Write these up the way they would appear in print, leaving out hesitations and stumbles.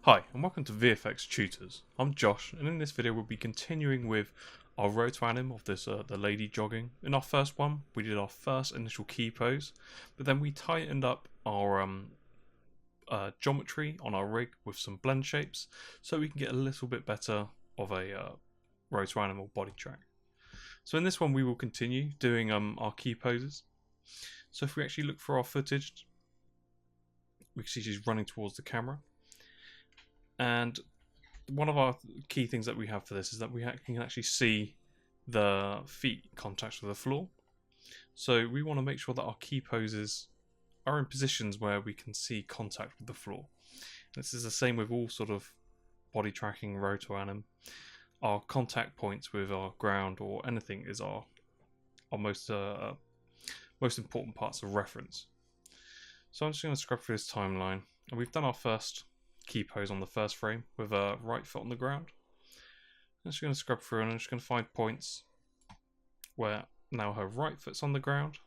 Hi, and welcome to VFX Tutors. I'm Josh, and in this video we'll be continuing with our Rotoanim of this the lady jogging. In our first one, we did our first initial key pose, but then we tightened up our geometry on our rig with some blend shapes, so we can get a little bit better of a Rotoanimal body track. So in this one, we will continue doing our key poses. So if we actually look for our footage, we can see she's running towards the camera. And one of our key things that we have for this is that we can actually see the feet contact with the floor. So we want to make sure that our key poses are in positions where we can see contact with the floor. This is the same with all sort of body tracking, Rotoanim. Our contact points with our ground or anything is our most important parts of reference. So I'm just going to scrub through this timeline, and we've done our first key pose on the first frame with a right foot on the ground. I'm just going to scrub through and I'm just going to find points where now her right foot's on the ground,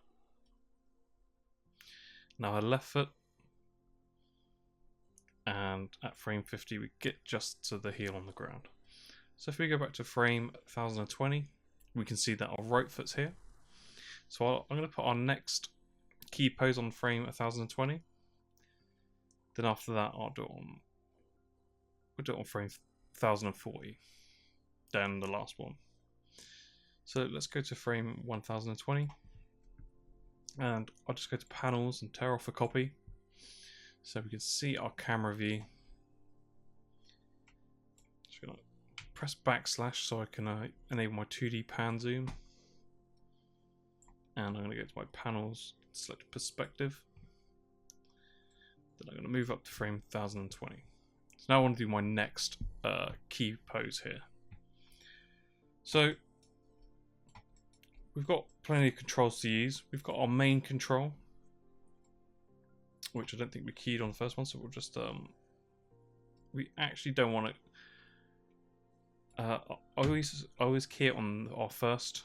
now her left foot, and at frame 50 we get just to the heel on the ground. So if we go back to frame 1020, we can see that our right foot's here. So I'm going to put our next key pose on frame 1020. Then after that, we'll do it on frame 1040. Then the last one. So let's go to frame 1020. And I'll just go to panels and tear off a copy. So we can see our camera view. Just gonna press backslash so I can enable my 2D pan zoom. And I'm going to go to my panels, select perspective. Then I'm going to move up to frame 1020. So now I want to do my next key pose here. So we've got plenty of controls to use. We've got our main control, which I don't think we keyed on the first one, so we'll just we actually don't want to always key it on our first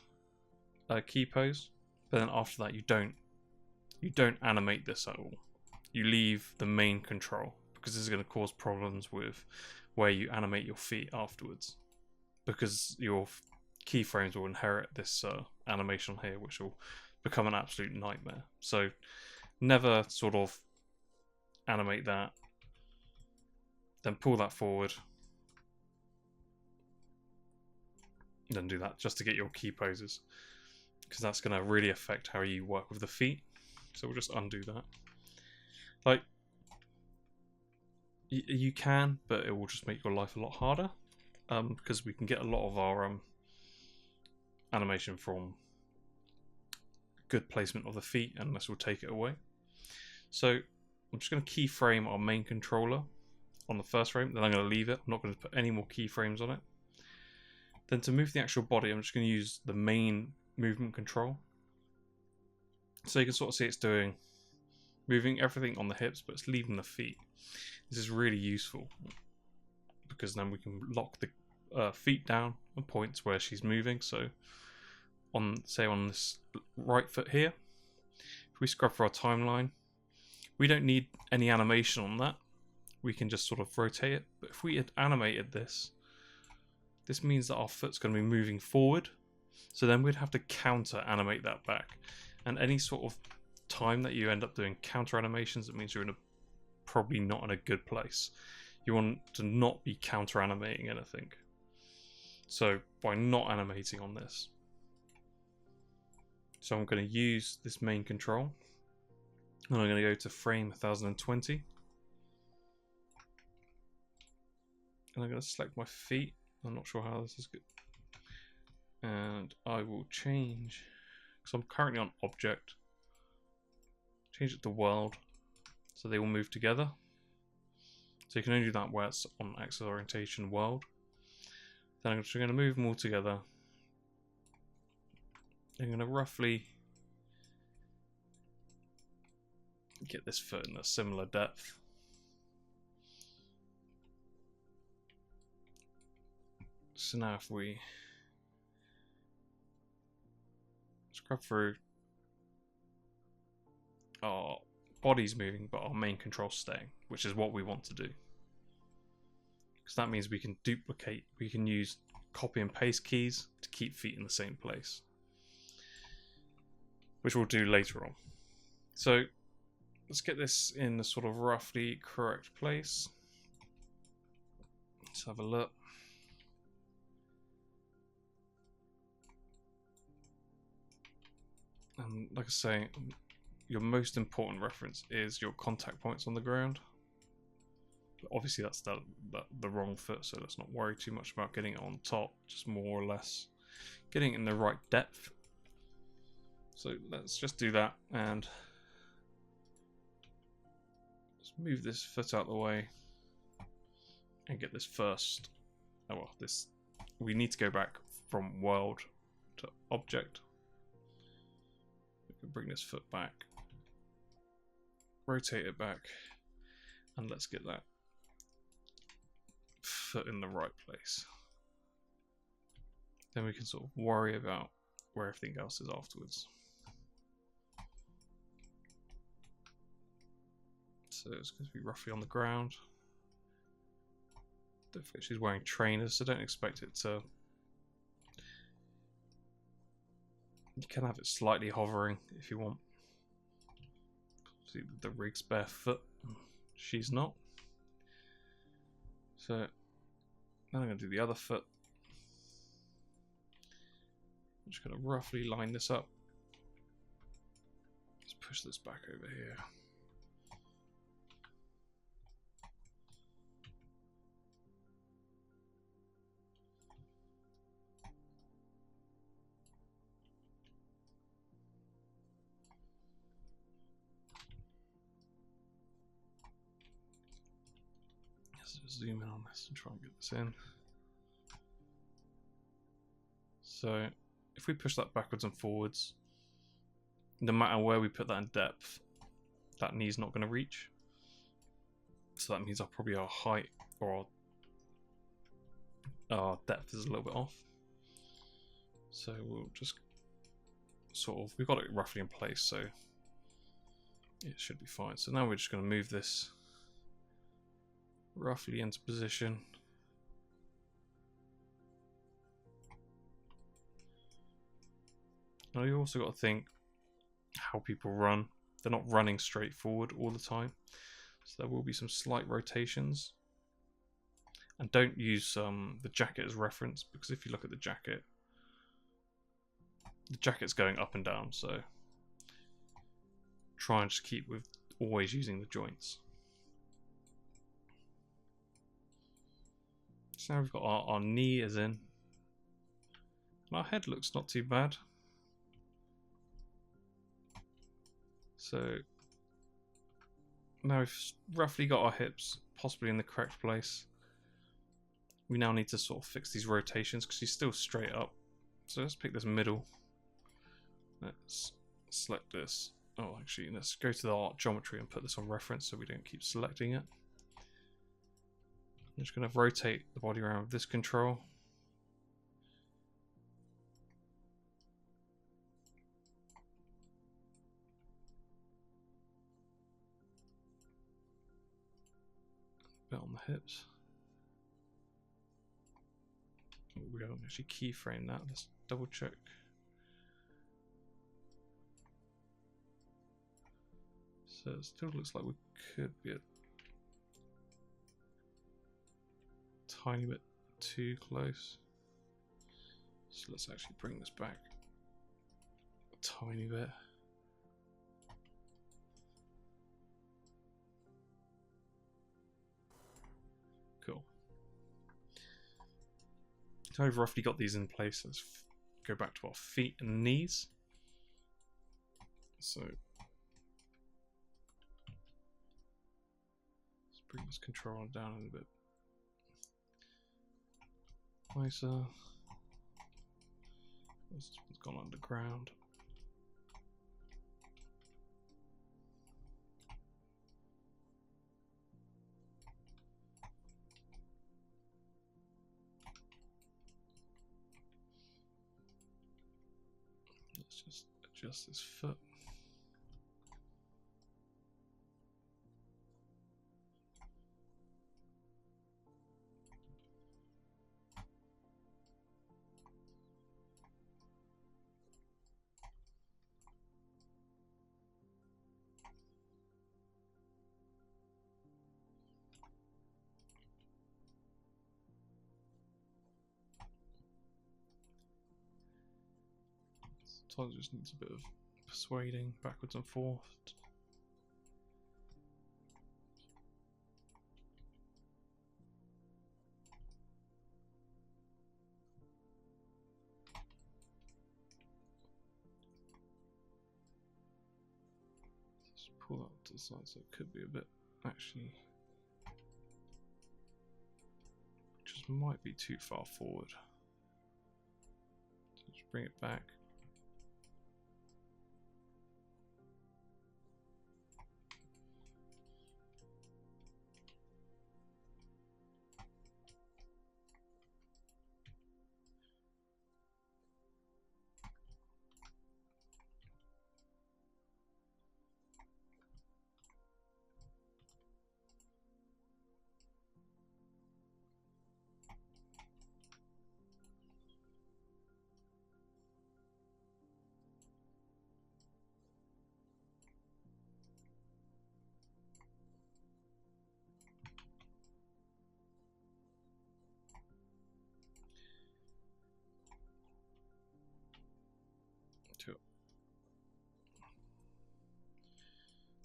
key pose, but then after that you don't animate this at all. You leave the main control, because this is going to cause problems with where you animate your feet afterwards, because your keyframes will inherit this animation here, which will become an absolute nightmare. So never sort of animate that, then pull that forward, then do that just to get your key poses, because that's going to really affect how you work with the feet. So we'll just undo that. Like, you can, but it will just make your life a lot harder, because we can get a lot of our animation from good placement of the feet, and this will take it away. So I'm just going to keyframe our main controller on the first frame, then I'm going to leave it. I'm not going to put any more keyframes on it. Then to move the actual body, I'm just going to use the main movement control. So you can sort of see it's moving everything on the hips, but it's leaving the feet. This is really useful, because then we can lock the feet down on points where she's moving. So say on this right foot here, if we scrub for our timeline, we don't need any animation on that. We can just sort of rotate it. But if we had animated this means that our foot's going to be moving forward. So then we'd have to counter animate that back. And any sort of time that you end up doing counter animations, it means you're probably not in a good place. You want to not be counter animating anything. So by not animating on this, so I'm going to use this main control, and I'm going to go to frame 1020, and I'm going to select my feet. I'm not sure how this is good, and I will change, because I'm currently on object, change it to world, so they all move together. So you can only do that where it's on axis orientation world. Then I'm just going to move them all together. I'm going to roughly get this foot in a similar depth. So now if we scrub through, our body's moving, but our main control's staying, which is what we want to do. because that means we can duplicate, we can use copy and paste keys to keep feet in the same place, which we'll do later on. So let's get this in the sort of roughly correct place. Let's have a look. And like I say, your most important reference is your contact points on the ground. But obviously that's the wrong foot, so let's not worry too much about getting it on top, just more or less getting it in the right depth. So let's just do that, and let's move this foot out of the way and get this first. Oh well, this, we need to go back from world to object. We can bring this foot back, rotate it back, and let's get that foot in the right place. Then we can sort of worry about where everything else is afterwards. So it's going to be roughly on the ground. Don't forget she's wearing trainers, so don't expect it to. You can have it slightly hovering if you want. See, the rig's barefoot, she's not. So now I'm going to do the other foot. I'm just going to roughly line this up. Let's push this back over here. Let's zoom in on this and try and get this in. So if we push that backwards and forwards, no matter where we put that in depth, that knee's not going to reach. So that means probably our height or our depth is a little bit off. So we'll just sort of, we've got it roughly in place, so it should be fine. So now we're just going to move this roughly into position. Now you also got to think how people run. They're not running straight forward all the time, so there will be some slight rotations. And don't use the jacket as reference, because if you look at the jacket's going up and down, so try and just keep with always using the joints. So now we've got our knee is in, and our head looks not too bad. So now we've roughly got our hips possibly in the correct place. We now need to sort of fix these rotations because she's still straight up. So let's pick this middle. Let's select this. Oh, actually, let's go to the art geometry and put this on reference so we don't keep selecting it. I'm just going to rotate the body around with this control. A bit on the hips. Oh, we haven't actually keyframe that. Let's double check. So it still looks like we could be a tiny bit too close. So let's actually bring this back a tiny bit. Cool. So I've roughly got these in place. Let's go back to our feet and knees. So let's bring this controller down a little bit closer. This one's gone underground. Let's just adjust this foot. Sometimes it just needs a bit of persuading backwards and forth. Just pull that to the side so it could be a bit actually. Just might be too far forward. So just bring it back.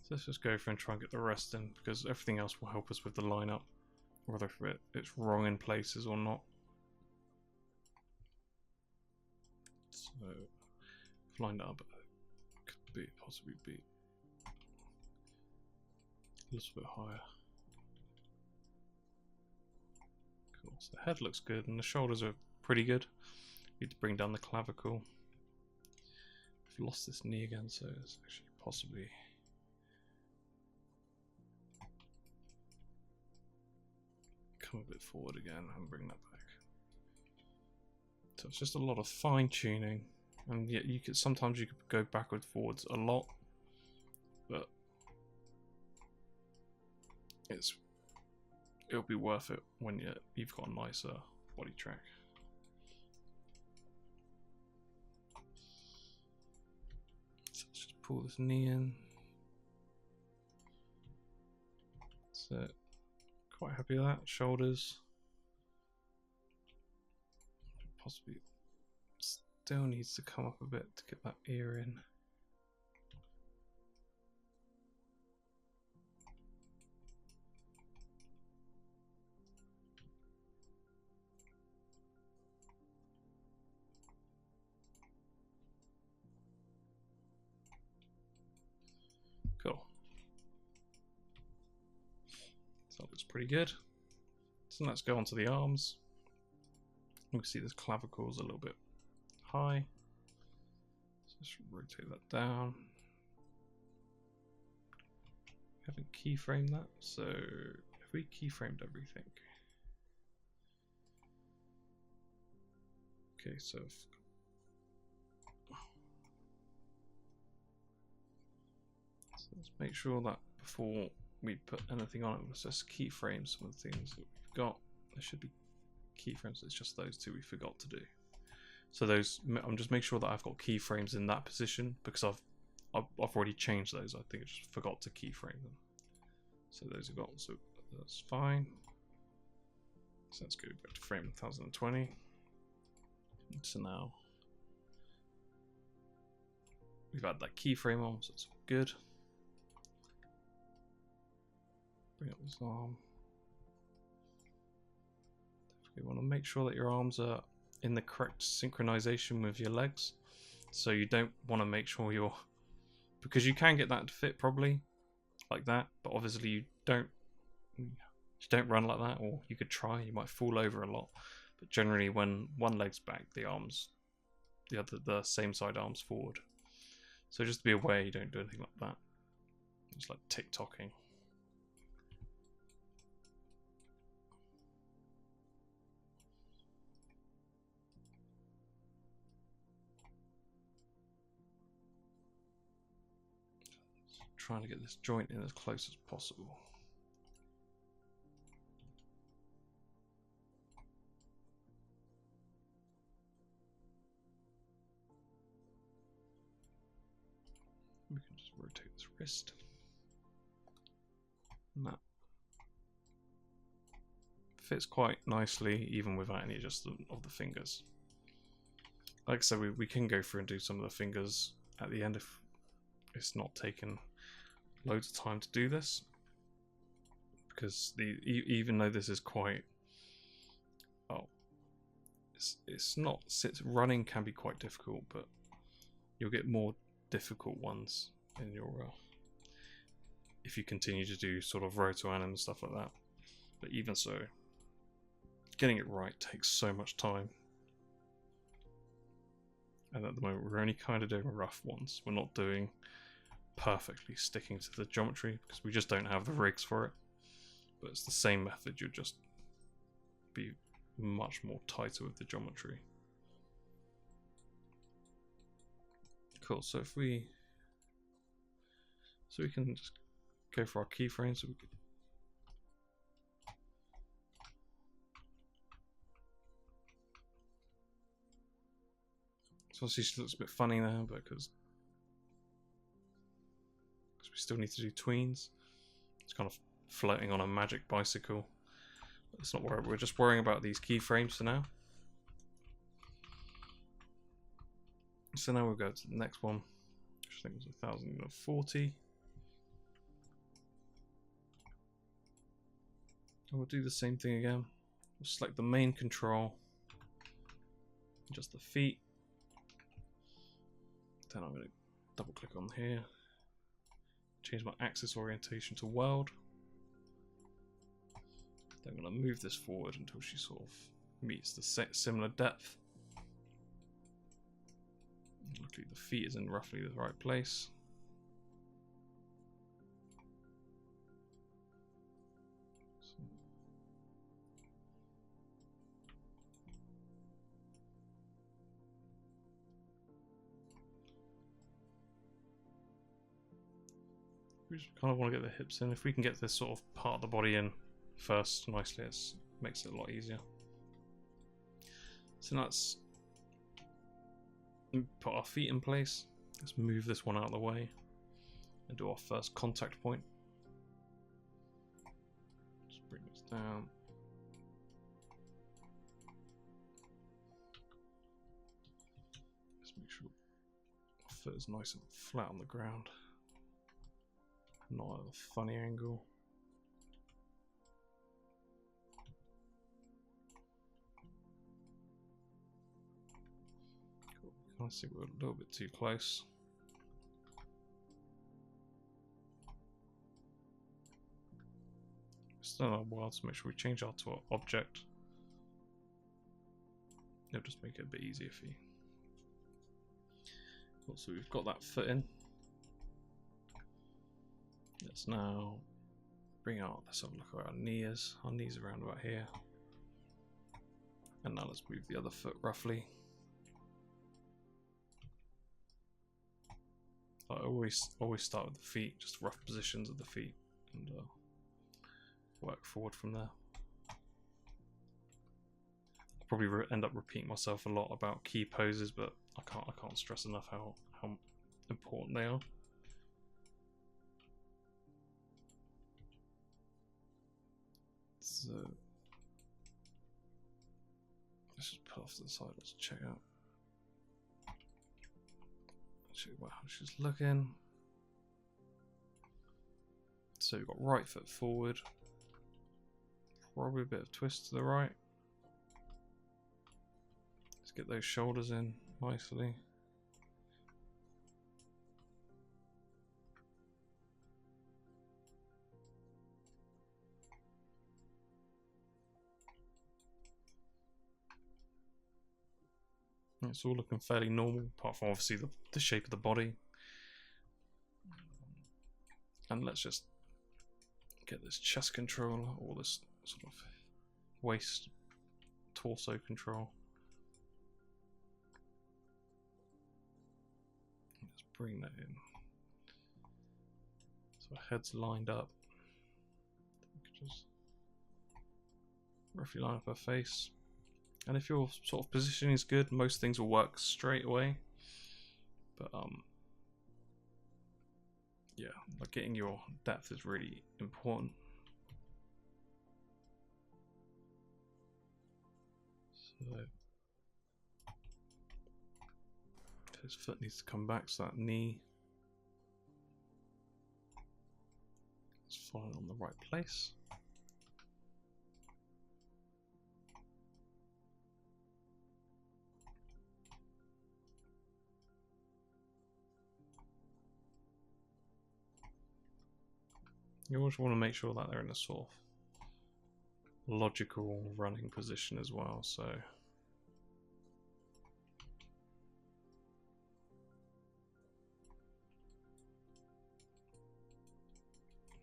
So let's just go for and try and get the rest in, because everything else will help us with the lineup, whether it's wrong in places or not. So, lined up could be possibly be a little bit higher. Cool. So the head looks good, and the shoulders are pretty good. Need to bring down the clavicle. I've lost this knee again, so it's actually possibly. Come a bit forward again and bring that back. So it's just a lot of fine tuning, and yet you could sometimes you could go backwards forwards a lot, but it'll be worth it when you've got a nicer body track. So let's just pull this knee in. That's it. Quite happy with that. Shoulders. Possibly still needs to come up a bit to get that ear in. Cool. So that looks pretty good. So let's go on to the arms. You can see this clavicle is a little bit high. So just rotate that down. We haven't keyframed that, so have we keyframed everything? Okay, so let's make sure that before we put anything on it, let's just keyframe some of the things that we've got. There should be keyframes, it's just those two we forgot to do. So those, I'm just making sure that I've got keyframes in that position, because I've already changed those. I think I just forgot to keyframe them. So those are gone, so that's fine. So let's go back to frame 1020. So now we've had that keyframe on, so it's good. Bring up this arm. You want to make sure that your arms are in the correct synchronization with your legs. So you don't want to make sure you're, because you can get that to fit probably like that, but obviously you don't run like that, or you could try, you might fall over a lot. But generally when one leg's back, the arms, the same side arms forward. So just to be aware you don't do anything like that. It's like tick-tocking. Trying to get this joint in as close as possible. We can just rotate this wrist. And that fits quite nicely, even without any adjustment of the fingers. Like I said, we can go through and do some of the fingers at the end if it's not taken loads of time to do this, because even though this is quite, oh, it's not, running can be quite difficult, but you'll get more difficult ones in your if you continue to do sort of Rotoanim and stuff like that. But even so, getting it right takes so much time. And at the moment we're only kind of doing rough ones. We're not doing perfectly sticking to the geometry because we just don't have the rigs for it. But it's the same method, you'll just be much more tighter with the geometry. Cool, so if we can just go for our keyframes, so we could so obviously she looks a bit funny there, because we still need to do tweens. It's kind of floating on a magic bicycle. Let's not worry, we're just worrying about these keyframes for now. So now we'll go to the next one, which I think was 1040. And we'll do the same thing again. We'll select the main control, just the feet. Then I'm going to double click on here, change my axis orientation to world. Then I'm going to move this forward until she sort of meets the similar depth. Luckily the feet is in roughly the right place. We just kind of want to get the hips in. If we can get this sort of part of the body in first nicely, it makes it a lot easier. So let's put our feet in place. Let's move this one out of the way and do our first contact point. Just bring this down. Just make sure our foot is nice and flat on the ground. Not at a funny angle. Cool. I think we're a little bit too close. Still a while to make sure we change our to our object. It'll just make it a bit easier for you. Cool, so we've got that foot in. Let's now bring out, let's have a look where our knee is. Our knee's around about here. And now let's move the other foot roughly. I always start with the feet, just rough positions of the feet, and work forward from there. I'll probably end up repeating myself a lot about key poses, but I can't stress enough how important they are. So let's just put off to the side. Let's check out how she's looking. So we've got right foot forward, probably a bit of twist to the right. Let's get those shoulders in nicely. It's all looking fairly normal, apart from obviously the shape of the body. And let's just get this chest control, or this sort of waist, torso control. Let's bring that in. So our head's lined up. We could just roughly line up her face. And if your sort of positioning is good, most things will work straight away. But yeah, like getting your depth is really important. So his foot needs to come back, so that knee is falling on the right place. You always want to make sure that they're in a sort of logical running position as well, so I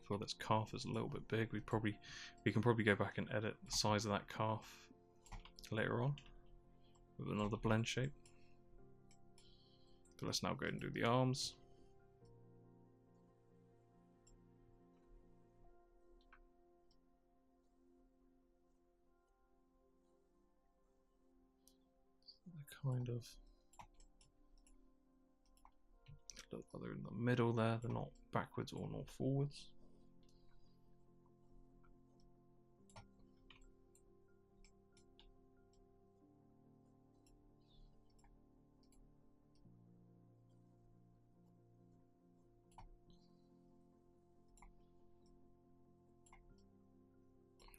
feel this calf is a little bit big. We can probably go back and edit the size of that calf later on with another blend shape. But let's now go and do the arms. Kind of look like they're in the middle there, they're not backwards or not forwards.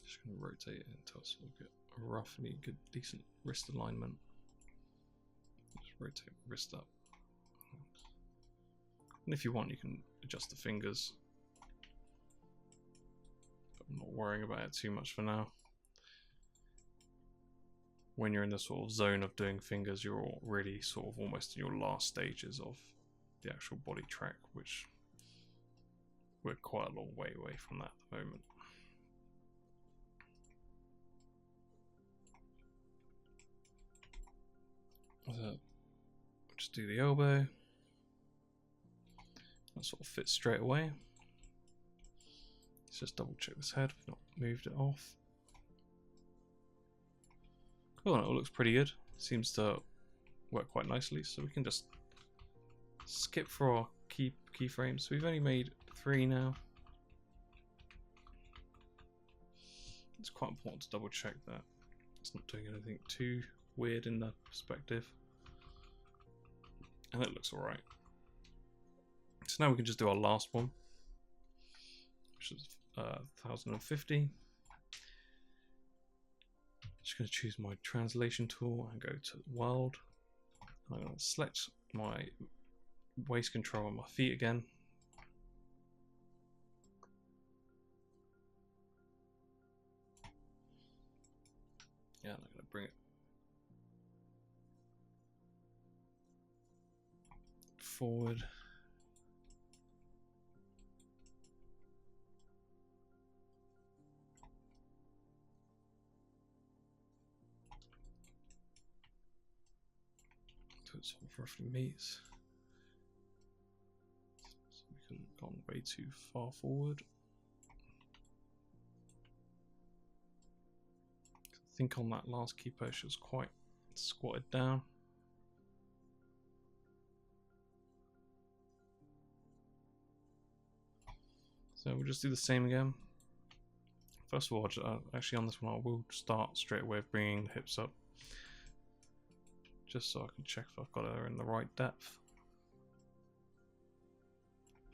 Just going to rotate it until I sort of get a roughly good, decent wrist alignment. Just rotate the wrist up. And if you want, you can adjust the fingers. But I'm not worrying about it too much for now. When you're in the sort of zone of doing fingers, you're really sort of almost in your last stages of the actual body track, which we're quite a long way away from that at the moment. So, just do the elbow. That sort of fits straight away. Let's just double check this head. We've not moved it off. Cool, it all looks pretty good. Seems to work quite nicely. So we can just skip for our keyframes. We've only made 3 now. It's quite important to double check that it's not doing anything too weird in the perspective. And it looks alright. So now we can just do our last one, which is 1050. Just going to choose my translation tool and go to world. I'm going to select my waist control on my feet again. Yeah, I'm going to bring it forward. So it sort of roughly meets. So we couldn't have gone way too far forward. I think on that last key posture was quite squatted down. So we'll just do the same again. First of all, actually on this one I will start straight away with bringing the hips up, just so I can check if I've got her in the right depth.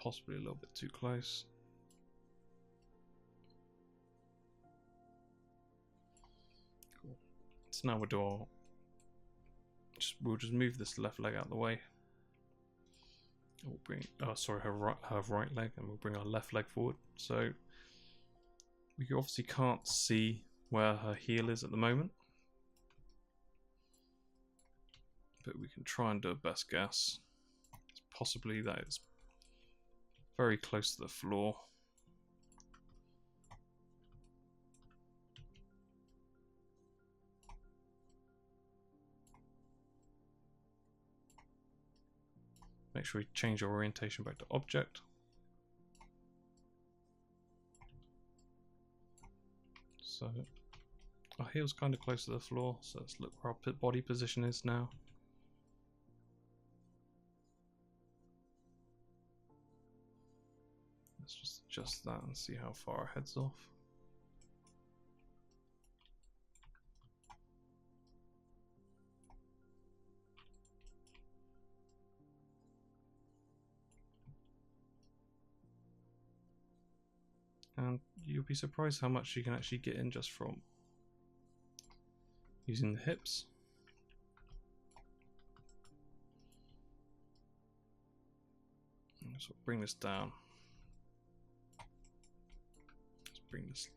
Possibly a little bit too close. Cool. So now we'll do our. We'll just move this left leg out of the way. We'll bring. Oh, sorry, her right leg, and we'll bring our left leg forward. So we obviously can't see where her heel is at the moment, but we can try and do a best guess. It's possibly that it's very close to the floor. Make sure we change our orientation back to object. So our heel's kind of close to the floor, so let's look where our body position is now. Let's just adjust that and see how far our head's off. and you'll be surprised how much you can actually get in just from using the hips. So bring this down. Let's bring this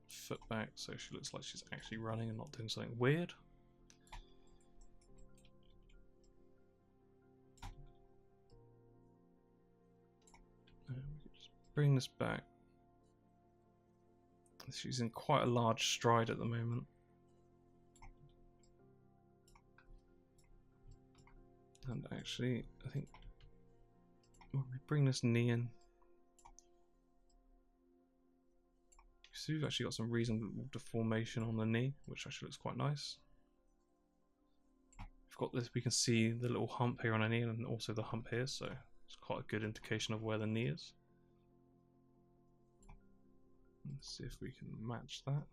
foot back so she looks like she's actually running and not doing something weird. And we can just bring this back. She's in quite a large stride at the moment. And actually, I think when we bring this knee in, you see we've actually got some reasonable deformation on the knee, which actually looks quite nice. We've got this, we can see the little hump here on her knee and also the hump here, so it's quite a good indication of where the knee is. Let's see if we can match that.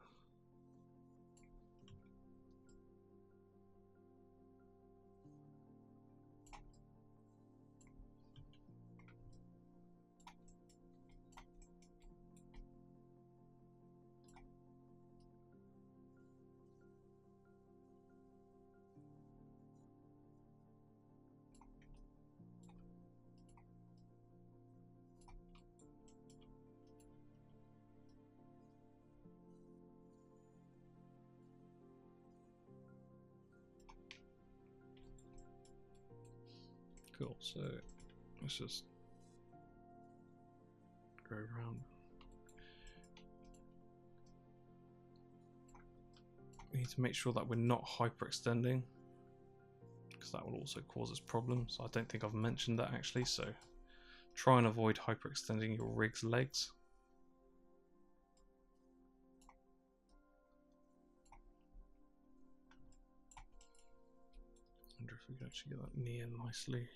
Cool, so let's just go around. We need to make sure that we're not hyperextending, because that will also cause us problems. I don't think I've mentioned that actually, so try and avoid hyperextending your rig's legs. I wonder if we can actually get that knee in nicely.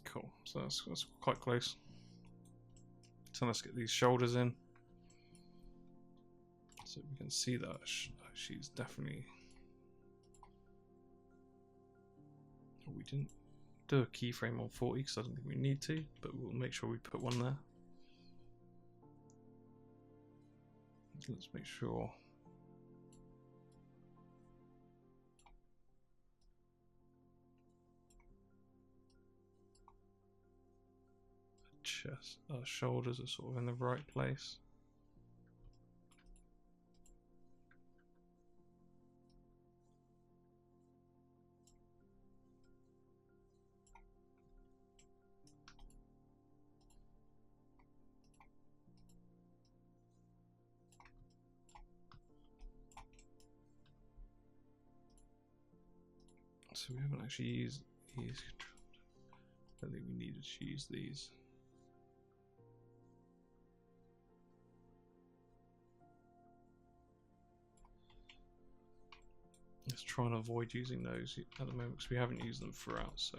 Cool, so that's quite close. So let's get these shoulders in. So we can see that she's definitely... We didn't do a keyframe on 40 because I don't think we need to, but we'll make sure we put one there. Let's make sure. Chest, shoulders are sort of in the right place. So we haven't actually used these. I don't think we needed to use these. Let's try and avoid using those at the moment because we haven't used them throughout, so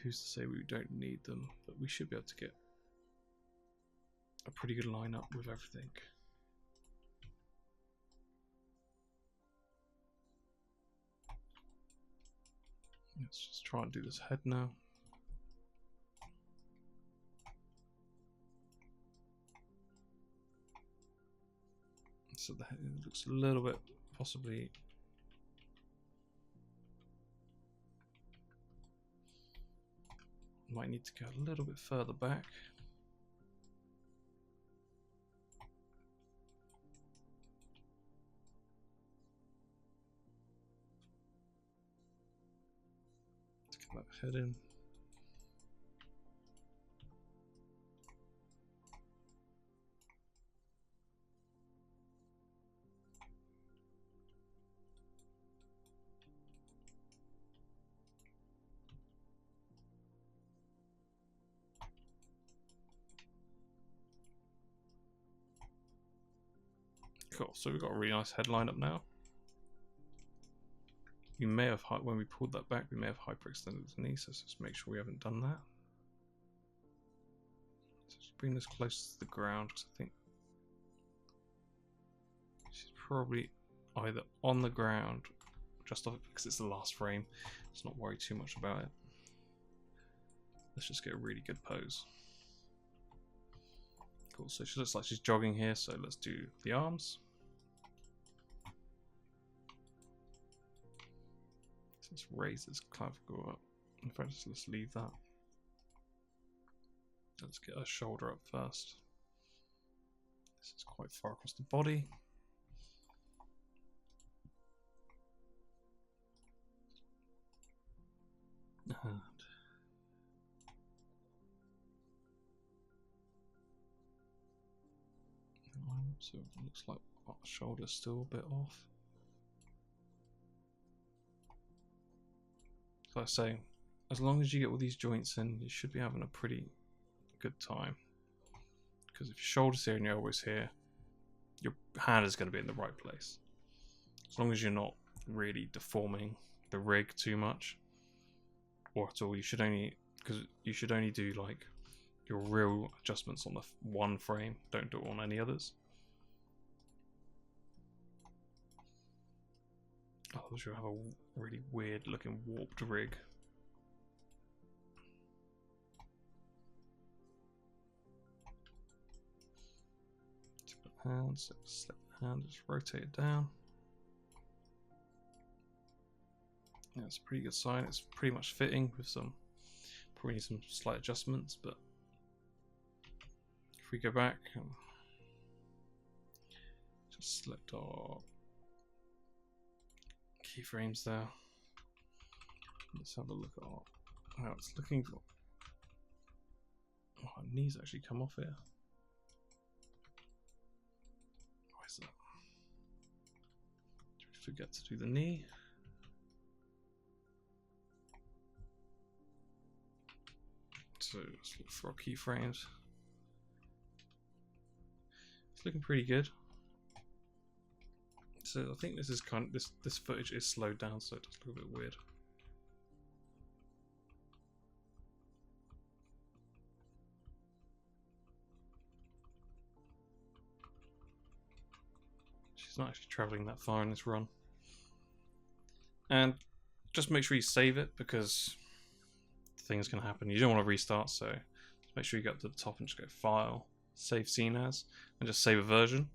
who's to say we don't need them, but we should be able to get a pretty good lineup with everything. Let's just try and do this head now. So the head looks a little bit possibly might need to go a little bit further back. Let's get that head in. Cool, so we've got a really nice headline up now. We may have, when we pulled that back, we may have hyperextended the knee, so let's just make sure we haven't done that. So just bring this close to the ground, because I think she's probably either on the ground, just off it because it's the last frame. Let's not worry too much about it. Let's just get a really good pose. Cool, so she looks like she's jogging here, so let's do the arms. Let's raise this clavicle up. In fact, let's leave that. Let's get her shoulder up first. This is quite far across the body. And so it looks like our shoulder's still a bit off. So I say, as long as you get all these joints in, you should be having a pretty good time. Because if your shoulder's here and your elbow's here, your hand is going to be in the right place. As long as you're not really deforming the rig too much, or at all. You should only, because you should only do like your real adjustments on the one frame. Don't do it on any others. Otherwise you'll have a really weird looking warped rig. Hand, so select the hand, just rotate it down. Yeah, it's a pretty good sign. It's pretty much fitting with some, probably some slight adjustments, but if we go back and just select our keyframes there, let's have a look at how it's looking. Oh, our knees actually come off here. Why is that? Did we forget to do the knee? So let's look for our keyframes. It's looking pretty good. So I think this is kind of this footage is slowed down, so it does look a bit weird. She's not actually traveling that far in this run. And just make sure you save it, because things can happen. You don't want to restart, so just make sure you go up to the top and just go File, Save Scene As, and just save a version.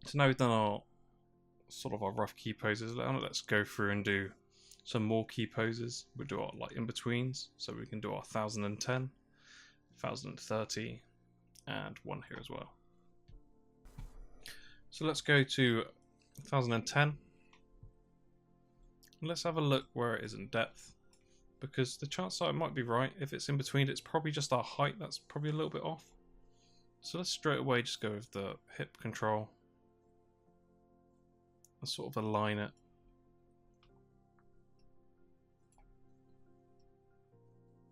So now we've done our sort of our rough key poses. Let's go through and do some more key poses. We'll do our like in betweens, so we can do our 1010, 1030, and one here as well. So let's go to 1010. Let's have a look where it is in depth, because the chances are it might be right. If it's in between, it's probably just our height that's probably a little bit off. So let's straight away just go with the hip control and sort of align it.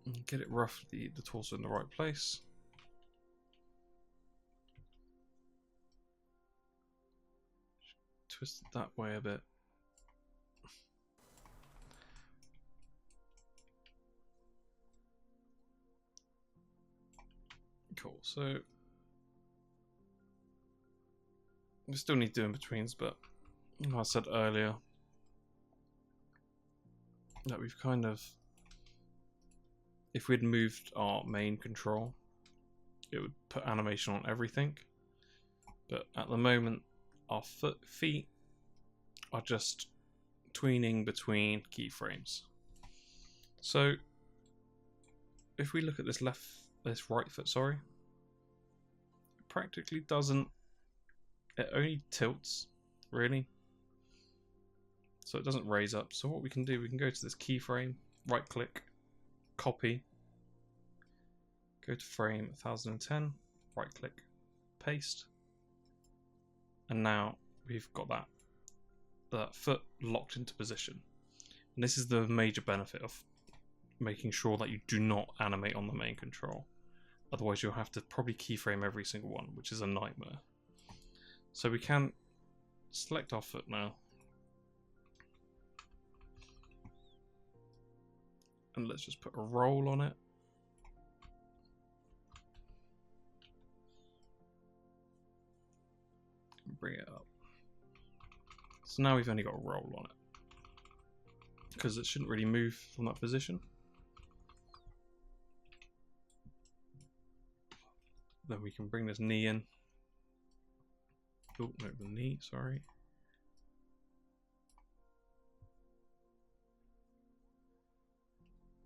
And get it roughly the torso in the right place. Twist it that way a bit. Cool, so we still need to do in betweens, but like I said earlier, that we've kind of, if we'd moved our main control, it would put animation on everything, but at the moment our feet are just tweening between keyframes. So if we look at this right foot, sorry, it practically doesn't, it only tilts, really. So it doesn't raise up. So what we can do, we can go to this keyframe, right click, copy, go to frame 1010, right click, paste, and now we've got that foot locked into position. And this is the major benefit of making sure that you do not animate on the main control. Otherwise you'll have to probably keyframe every single one, which is a nightmare. So we can select our foot now. And let's just put a roll on it. bring it up. So now we've only got a roll on it, because it shouldn't really move from that position. Then we can bring this knee in. Oh, no, the knee, sorry.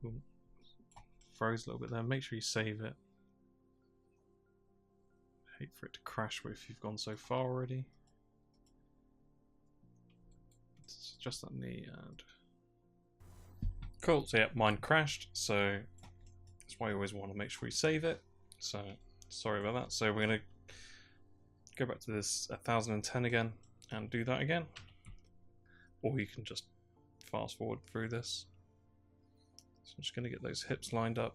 Ooh. Froze a little bit there. Make sure you save it. Hate for it to crash if you've gone so far already. Let's adjust that knee and cool. So yeah, mine crashed. So that's why you always want to make sure you save it. So sorry about that. So we're gonna go back to this 1010 again and do that again, or you can just fast forward through this. So I'm just going to get those hips lined up.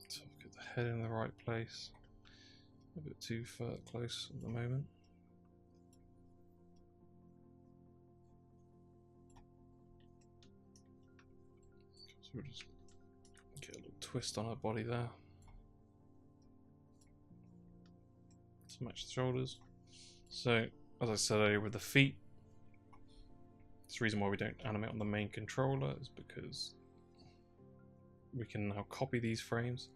So get the head in the right place. A bit too far close at the moment. So we'll just get a little twist on her body there to match the shoulders. So, as I said earlier with the feet, it's the reason why we don't animate on the main controller is because we can now copy these frames.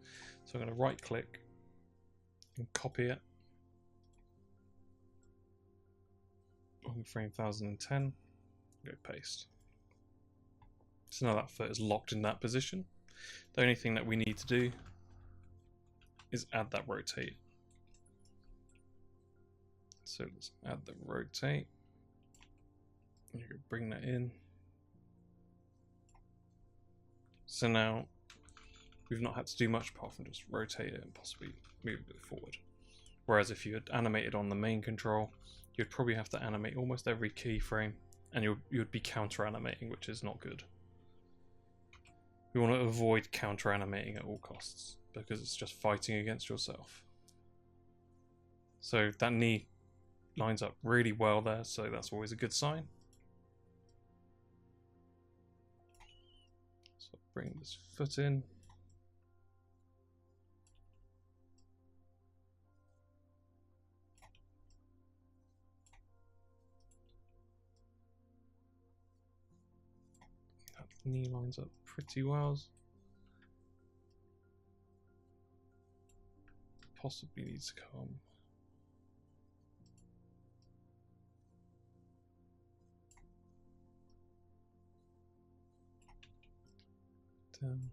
So I'm going to right click and copy it on frame 1010, go paste. So now that foot is locked in that position. The only thing that we need to do is add that rotate. So let's add the rotate. You can bring that in. So now we've not had to do much apart from just rotate it and possibly move it forward. Whereas if you had animated on the main control, you'd probably have to animate almost every keyframe, and you'd be counter animating, which is not good. You want to avoid counter animating at all costs because it's just fighting against yourself. So that knee lines up really well there, so that's always a good sign. So bring this foot in. That knee lines up pretty well. Possibly needs to come down.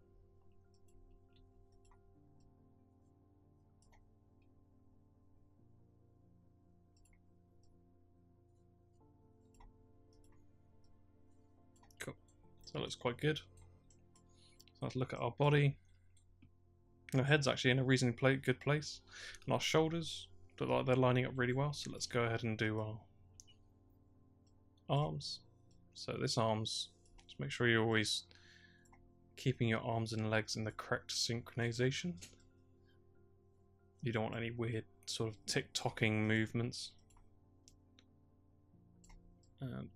Cool. So that looks quite good. So let's look at our body. Our head's actually in a reasonably good place, and our shoulders look like they're lining up really well. So let's go ahead and do our arms. So this arms, just make sure you're always keeping your arms and legs in the correct synchronization. You don't want any weird sort of tick-tocking movements. And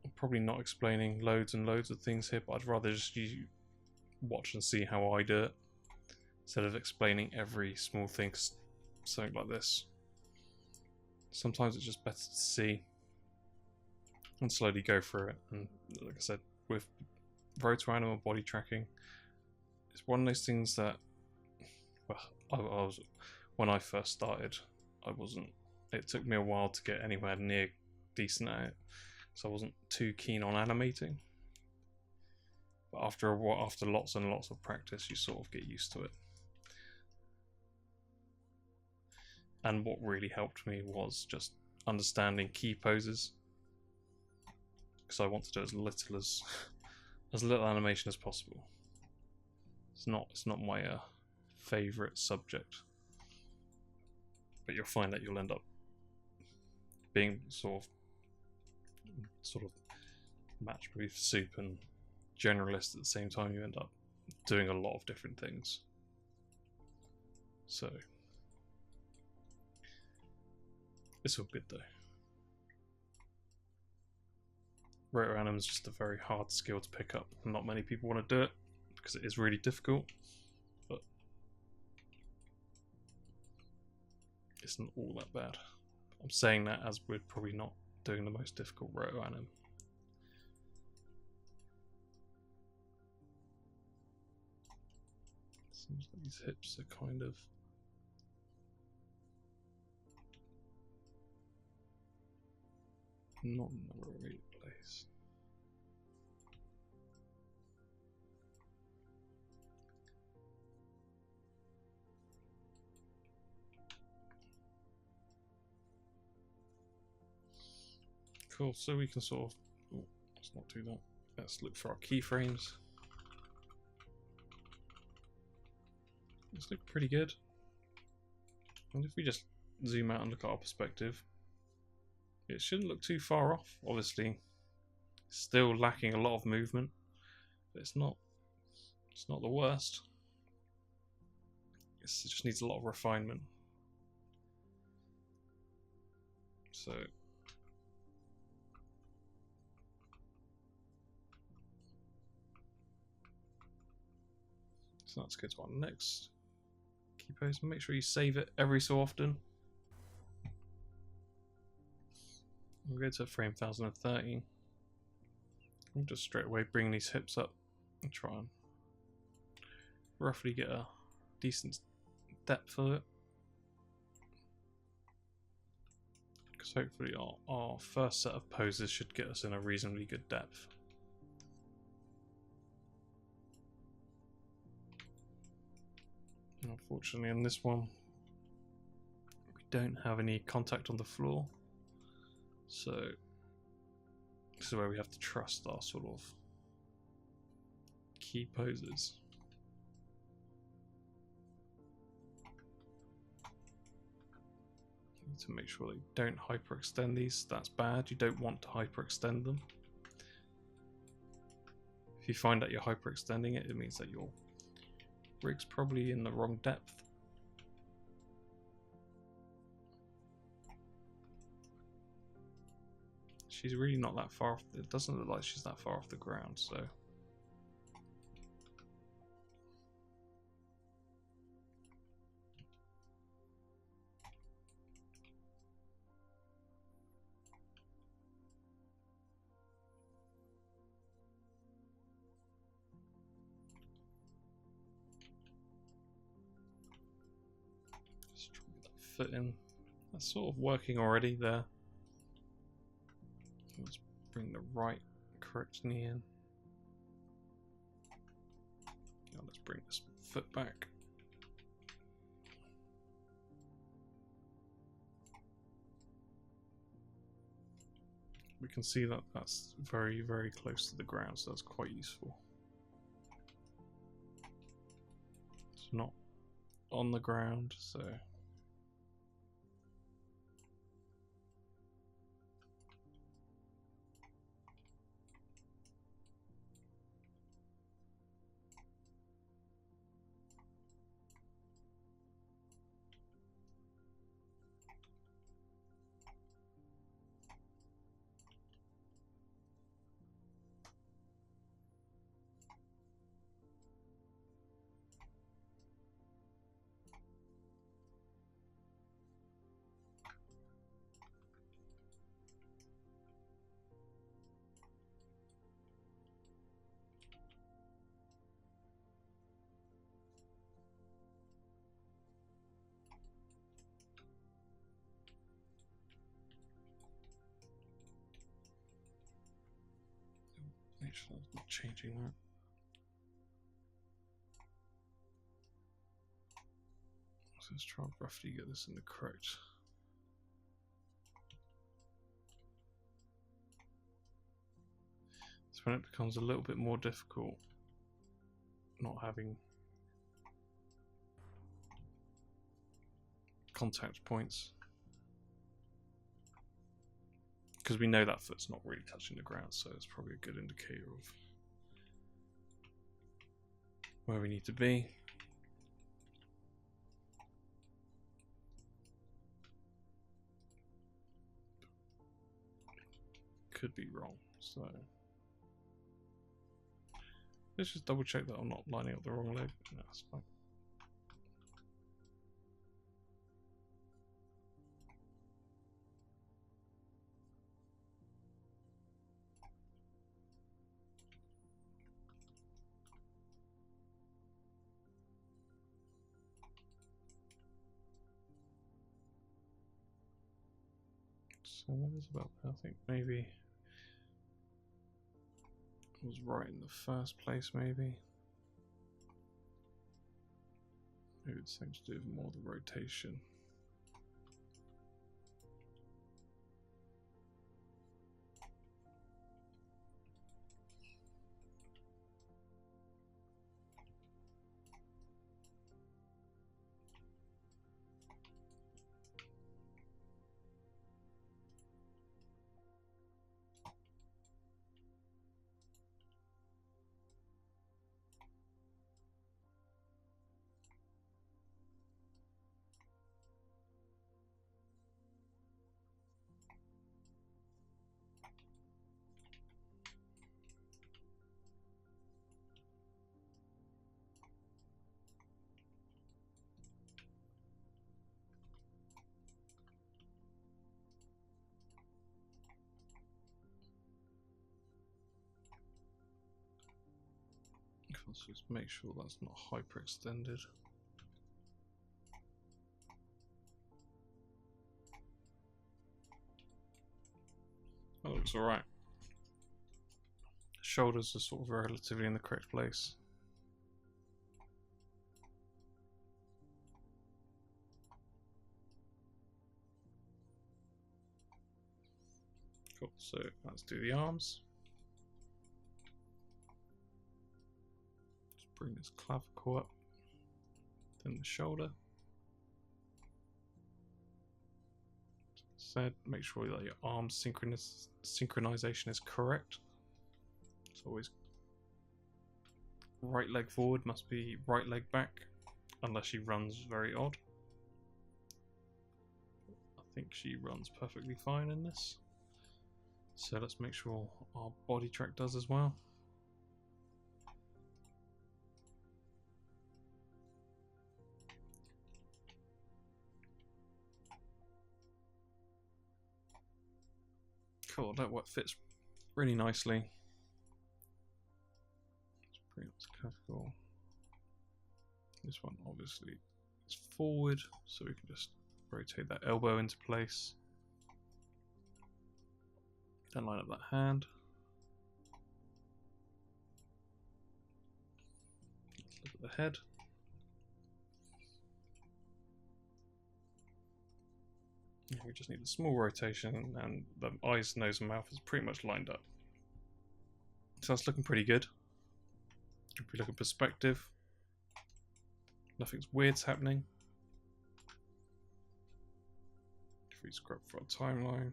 I'm probably not explaining loads and loads of things here, but I'd rather just you watch and see how I do it instead of explaining every small thing. Something like this. Sometimes it's just better to see and slowly go through it. And like I said, with Rotoanim or body tracking, it's one of those things that, well, I was when I first started, I wasn't. It took me a while to get anywhere near decent at it, so I wasn't too keen on animating. But after a while, after lots and lots of practice, you sort of get used to it. And what really helped me was just understanding key poses, because I want to do as little animation as possible. It's not my favorite subject, but you'll find that you'll end up being sort of Matchmove soup and generalist at the same time. You end up doing a lot of different things. So it's all good though. Rotoanim is just a very hard skill to pick up. Not many people want to do it because it is really difficult, but it's not all that bad. I'm saying that as we're probably not doing the most difficult Rotoanim. Seems like these hips are kind of not in the right place. Cool, so we can sort of, oh, let's not do that. Let's look for our keyframes. These look pretty good. And if we just zoom out and look at our perspective, it shouldn't look too far off. Obviously, still lacking a lot of movement, but it's not the worst. It just needs a lot of refinement. So let's go to our next key pose and make sure you save it every so often. We'll go to frame 1013. We'll just straight away bring these hips up and try and roughly get a decent depth of it. Because hopefully our first set of poses should get us in a reasonably good depth. Unfortunately, in this one, we don't have any contact on the floor, so this is where we have to trust our sort of key poses. Need to make sure that you don't hyperextend these. That's bad. You don't want to hyperextend them. If you find that you're hyperextending it, it means that your rig's probably in the wrong depth. She's really not that far off. It doesn't look like she's that far off the ground, so just try to get that foot in. That's sort of working already there. Let's bring the right correct knee in. Now let's bring this foot back. We can see that that's very, very close to the ground, so that's quite useful. It's not on the ground, so make sure I'm not changing that. So let's try and roughly get this in the correct. It's when it becomes a little bit more difficult not having contact points, because we know that foot's not really touching the ground, so it's probably a good indicator of where we need to be. could be wrong. So let's just double check that I'm not lining up the wrong leg. No, that's fine. So that is about, I think maybe I was right in the first place, maybe. Maybe it's something to do with more the rotation. Let's just make sure that's not hyperextended. That looks alright. Shoulders are sort of relatively in the correct place. Cool, so let's do the arms. Just bring this clavicle up, then the shoulder. Said, make sure that your arm synchronization is correct. It's always right leg forward must be right leg back, unless she runs very odd. I think she runs perfectly fine in this. So let's make sure our body track does as well. Cool, that what fits really nicely. Let's bring up this clavicle. This one obviously is forward, so we can just rotate that elbow into place. Then line up that hand. Let's look at the head. We just need a small rotation, and the eyes, nose, and mouth is pretty much lined up. So that's looking pretty good. If we look at perspective, nothing's weird's happening. If we scrub for our timeline,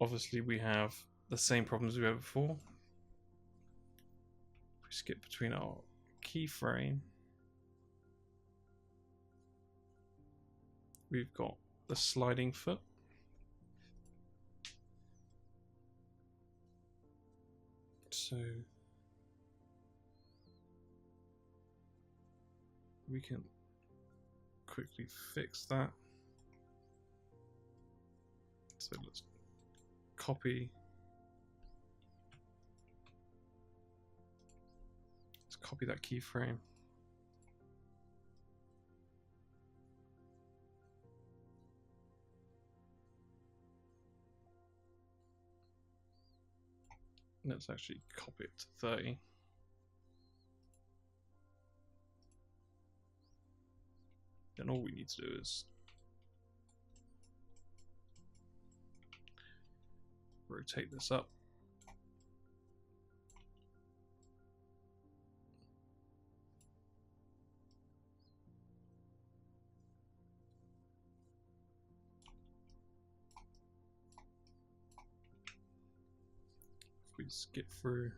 obviously we have the same problems we had before. If we skip between our keyframe, we've got the sliding foot. So we can quickly fix that. So let's copy. Let's copy that keyframe. Let's actually copy it to 30. Then all we need to do is rotate this up. If we skip through,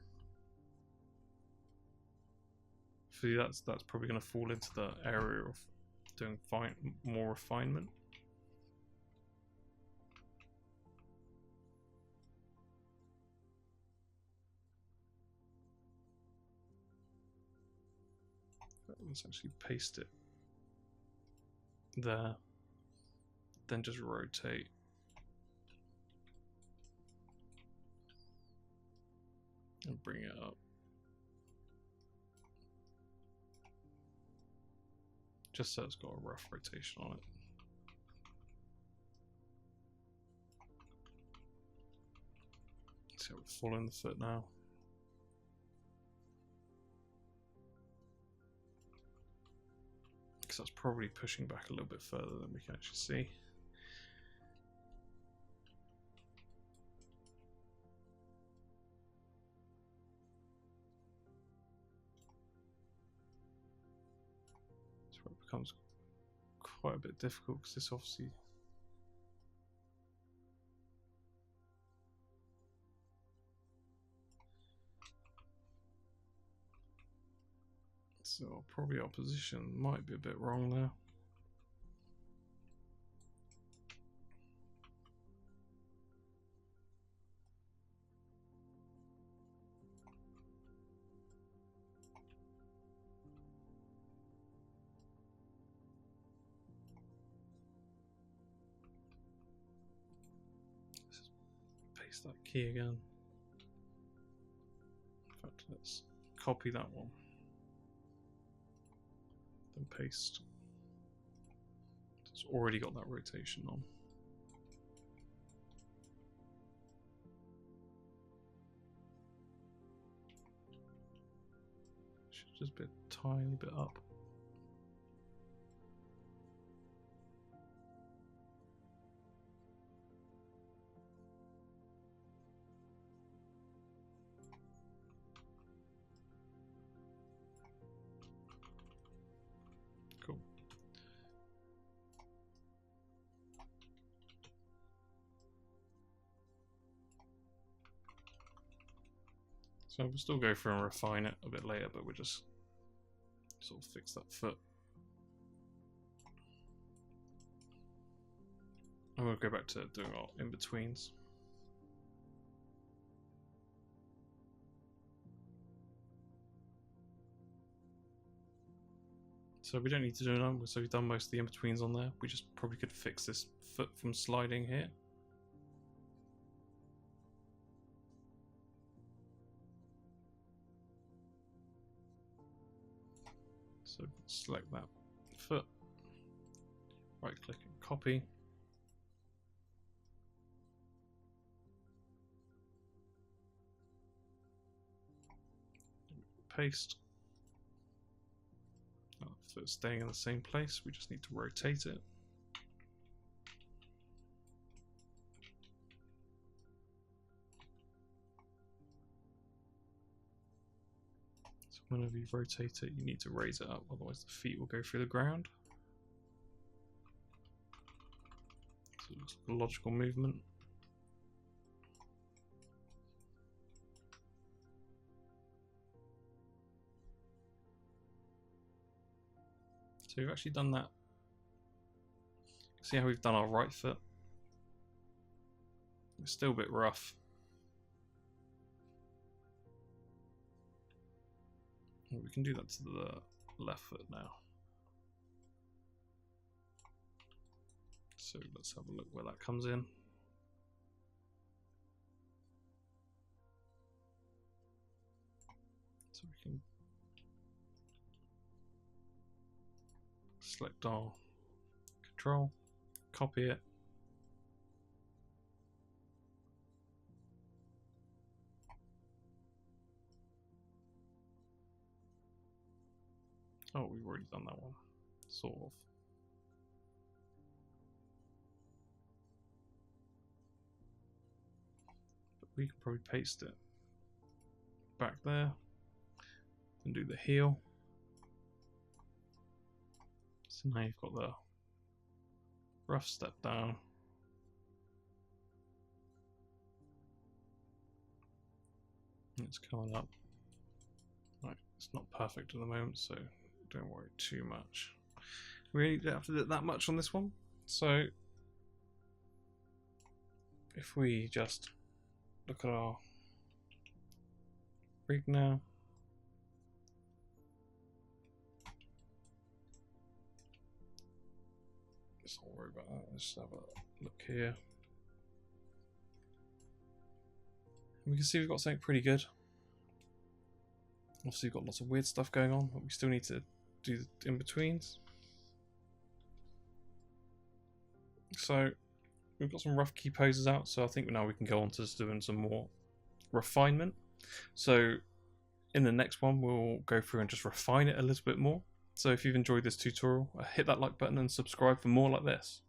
see that's probably going to fall into the area of doing more refinement. let's actually paste it there, then just rotate. And bring it up. Just so it's got a rough rotation on it. See how we're following the foot now. Because that's probably pushing back a little bit further than we can actually see. That's where it becomes quite a bit difficult because this obviously so probably our position might be a bit wrong there. Paste that key again. In fact, let's copy that one. Then paste. It's already got that rotation on. Should just be a tiny bit up. Cool. So we'll still go through and refine it a bit later, but we'll just sort of fix that foot. I'm going to go back to doing our in-betweens. So we don't need to do none, so we've done most of the in-betweens on there. We just probably could fix this foot from sliding here. So select that foot, right click and copy. Paste. That foot's staying in the same place, we just need to rotate it. So whenever you rotate it, you need to raise it up, otherwise the feet will go through the ground. So it looks like a logical movement. So we've actually done that. See how we've done our right foot? It's still a bit rough. We can do that to the left foot now. So let's have a look where that comes in. So we can select our control, copy it. Oh, we've already done that one, sort of. But we can probably paste it back there and do the heel. So now you've got the rough step down. It's coming up. Right, it's not perfect at the moment, so don't worry too much. We really don't have to do that much on this one. So if we just look at our rig now, let's not worry about that. Let's have a look here. We can see we've got something pretty good. Obviously, we've got lots of weird stuff going on, but we still need to do the in-betweens. So we've got some rough key poses out, so I think now we can go on to doing some more refinement. So in the next one, we'll go through and just refine it a little bit more. So if you've enjoyed this tutorial, hit that like button and subscribe for more like this.